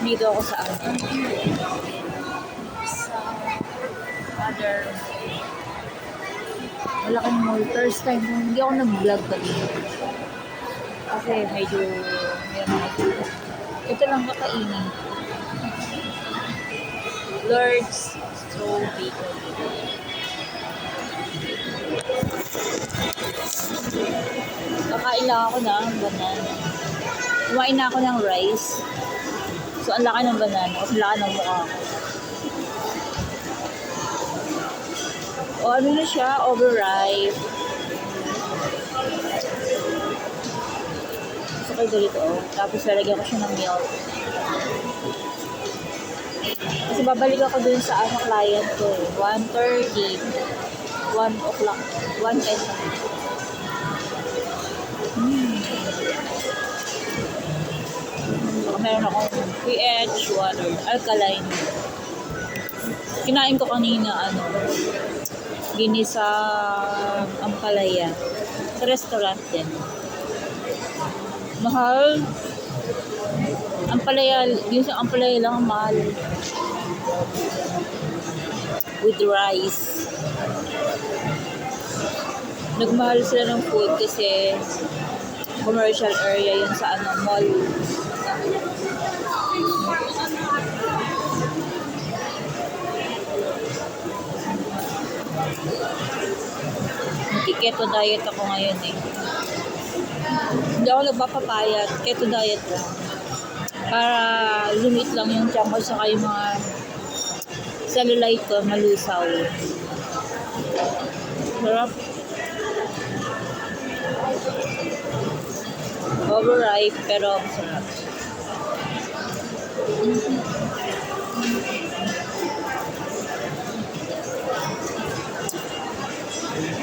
Nandito ako sa other malaking mall. First time ko, hindi ako nag-vlog pa dito. Kasi medyo meron ako. Ito lang kakainin. Lord's Straw Bakery. Kakain lang ako ng banana. Kumain na ako ng rice. So, ang laki ng banana. Ang laki ng mukha ko. O, ano na siya? Overripe. Gusto ko ganito. Tapos, lalagyan ko siya ng milk. Kasi babalik ako dun sa client ko. 1:30. 1 o'clock. 1:10. Meron akong pH water, alkaline. Kinain ko kanina, ginisa ampalaya. Sa restaurant din. Mahal. Ampalaya, ginisa ampalaya lang mahal. With rice. Nagmahal sila ng food kasi commercial area yun sa mall. Keto diet ako ngayon eh. Hindi ako nagpapapayat. Keto diet lang. Para lumit lang yung tiyan ko saka yung mga cellulite ko malusaw. Sarap. Overripe pero masarap.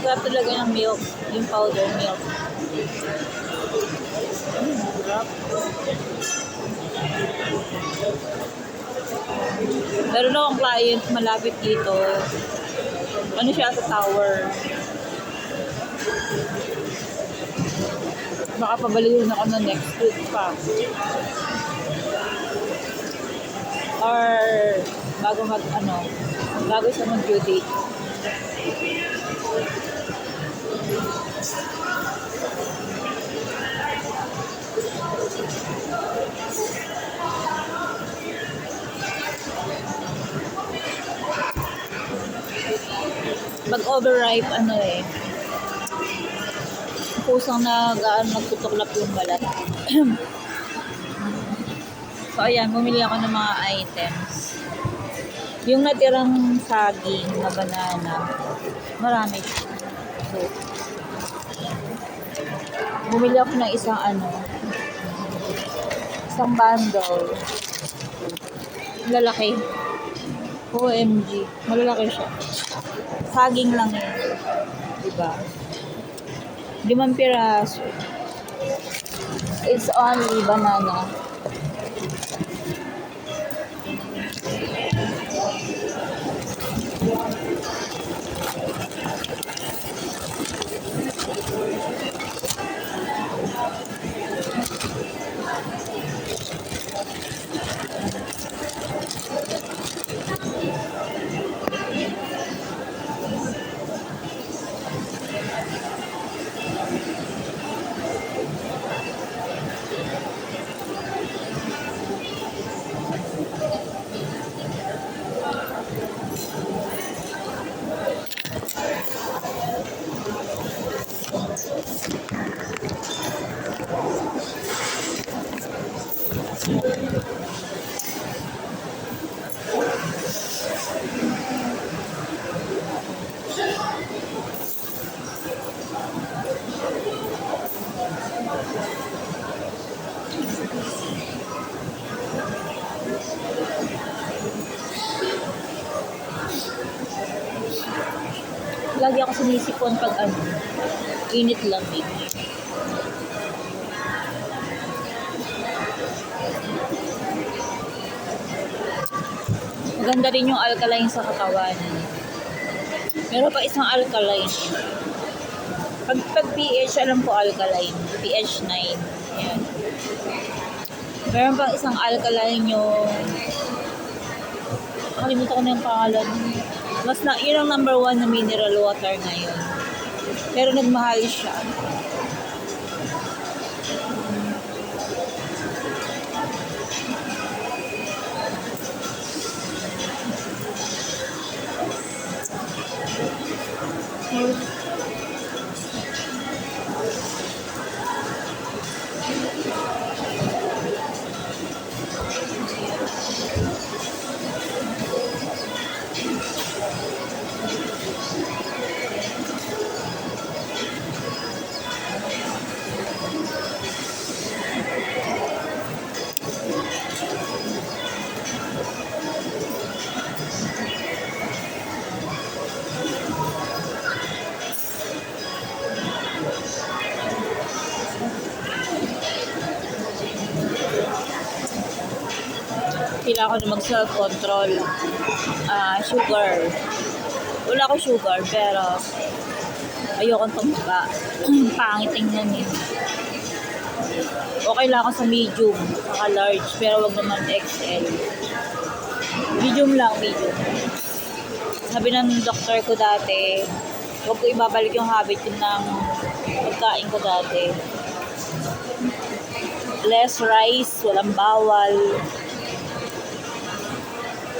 Sarap talaga ng milk, yung powder milk. Sarap. Meron akong client malapit dito. Ano siya sa tower. Baka pabalihin ako na next week pa. Or bago siya mag-due date. Pag overripe, kusang nagtutuklap yung balat. So, ayan, bumili ako ng mga items. Yung natirang saging na banana, marami siya. So, bumili ako ng isang bundle. Lalaki. OMG. Malalaki siya. Saging lang yun. Diba? 5 piraso. It's only banana. Lagi ako sinisipon pag init lamig. Maganda rin yung alkaline sa katawan. Meron pa isang alkaline. Pag pH, alam ko alkaline. pH 9. Ayan. Meron pang isang alkaline yung nakalimutan ko na yung pangalan. Yun ang number 1 na mineral water ngayon. Pero nagmahal siya. Kailangan ko na mag-self-control. Sugar. Wala ko sugar, pero ayokong tumaba. Pangit tingnan eh. Okay lang ako sa medium, saka large, pero wag naman XL. Medium lang, medium. Sabi ng doktor ko dati, wag ko ibabalik yung habit yun ng pagkain ko dati. Less rice, walang bawal.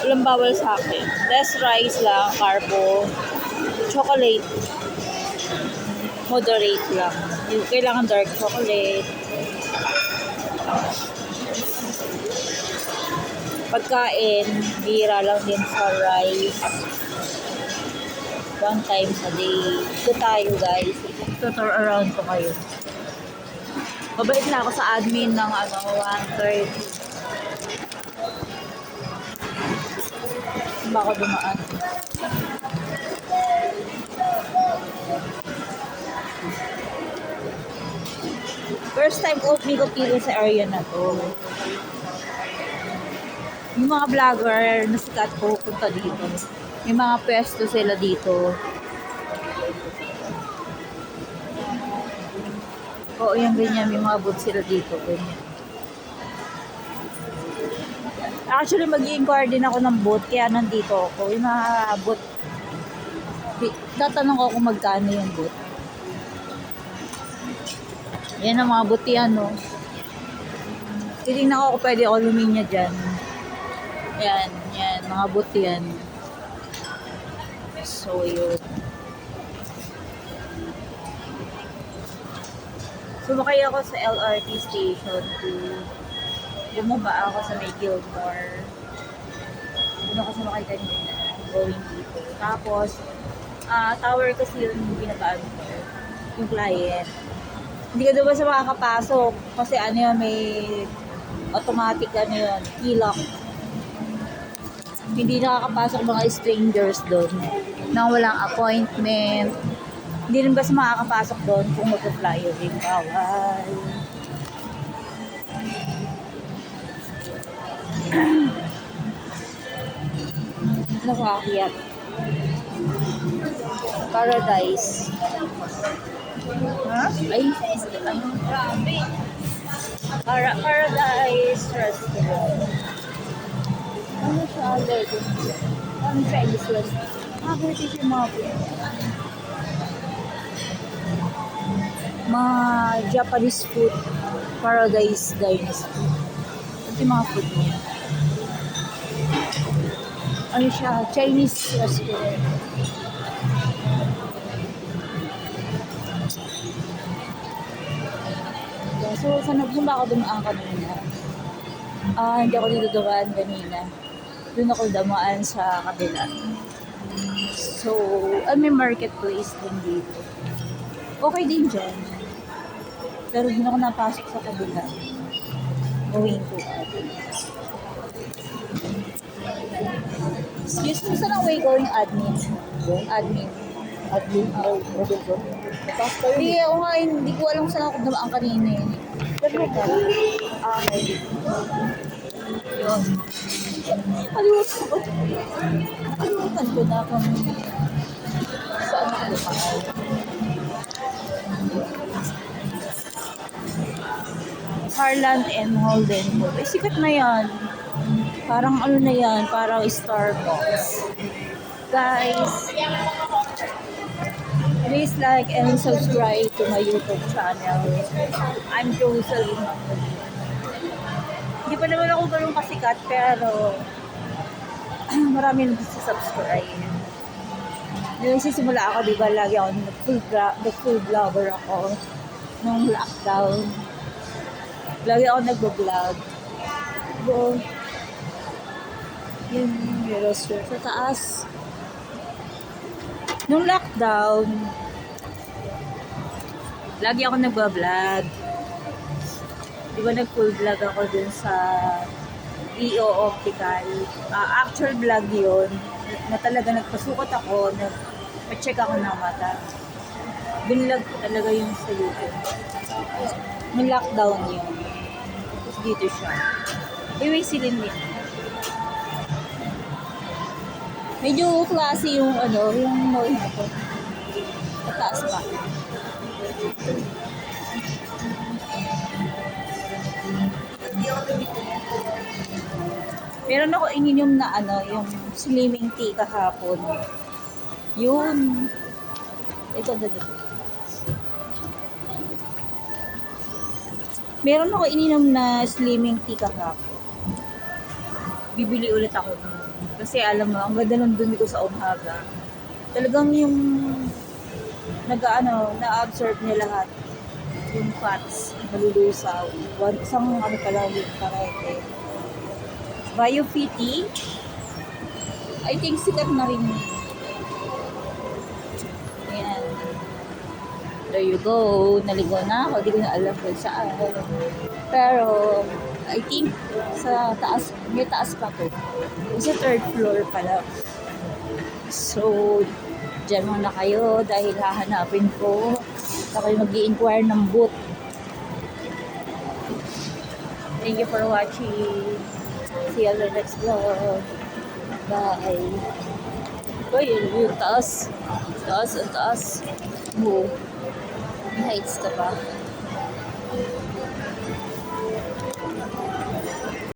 Walang bawal sa akin. Less rice lang, carbo, chocolate. Moderate lang. Kailangan dark chocolate. Pagkain, bira lang din sa rice. 1 time a day. Ito tayo guys. Tutor around ko kayo. Babalik na ako sa admin ng 1:30. Baka dumaan. First time ko pili sa area na to. Yung mga vlogger na sikat po punta dito. May mga pwesto sila dito. Oo, yung ganyan. May mga booth sila dito. Ganyan. Actually, mag-i-inquire din ako ng booth, kaya nandito ako. Yung mga booth, tatanong ko kung magkano yung booth. Yan ang mga booth yan, no. Titingnan ko kung pwede ako luminya dyan. Yan, mga booth yan. So, yun. Sumakay ako sa LRT station to bumaba ako sa may Gilmore. Doon ako sumakay kanina, going dito. Tapos, tower kasi yun binabaan ko, yung client. Hindi ka doon sa makakapasok kasi ano yun, may automatic ano yun, key-lock. Hindi nakakapasok mga strangers doon nang walang appointment. Hindi rin ba sa makakapasok doon kung mag-flyer rin, bawal. Nakakiyat. Paradise. Ha? Ay, grabe. Paradise Restaurant. Ano siya agad? Ano Chinese restaurant? British yung mga Japanese food. Paradise Dynasty. Ito yung mga food niya. Ano siya? Chinese restaurant. So, saan ba ako dumaan kanina? Hindi ako dito dumaan kanina. Doon ako dumaan sa kabila. So, may marketplace din dito. Okay din dyan. Pero doon ako napasok sa kabila. Going to excuse me, saan ang way going admin? Admin. Hindi ako nga, hindi ko alam saan ako dumaan kanina eh. Pero ba? Okay. Yun. Kalimutan ko na kung saan ako dumaan. Harland and Holden Food. Eh, sikat na yan. Parang ano na yan, parang Starbucks. Guys, please like and subscribe to my YouTube channel. I'm Jocelyn. Hindi pa naman ako ganun kasikat, pero marami nang gusto subscribe. Nung nagsisimula ako, di ba, lagi ako nag-full vlogger ako nung lockdown. Lagi ako nag-vlog. So, yung restaurant sa taas. Nung lockdown, lagi ako nag-vlog. Di ba nag-full vlog ako dun sa EO Optical. Actual vlog yun. Na talaga nagpasukot ako, nag-check ako ng mata. Binlog ko talaga yung sa YouTube. Nung lockdown yun. Tapos dito siya. Anyway, silin din. Medyo klase yung ano, yung mall na to. Pataas pa. Meron ako ininom na ano, yung slimming tea kahapon. Yun. Ito. Meron ako ininom na slimming tea kahapon. Bibili ulit ako nun. Kasi alam mo, ang ganda ng dumi ko sa umaga. Talagang yung na-absorb niya lahat. Yung fats, malulusaw. Isang ano pala yung karete. Biofiti. I think sikat na rin. Ayan. There you go. Naligo na ako. Di ko na alam kung saan. Pero, I think sa taas, may taas pa to. Sa third floor pala. So, dyan muna kayo dahil hahanapin ko. Ako mag-i-inquire ng booth. Thank you for watching. See you on the next vlog. Bye. Uy, yung taas. Taas. Mo. May heights ka pa.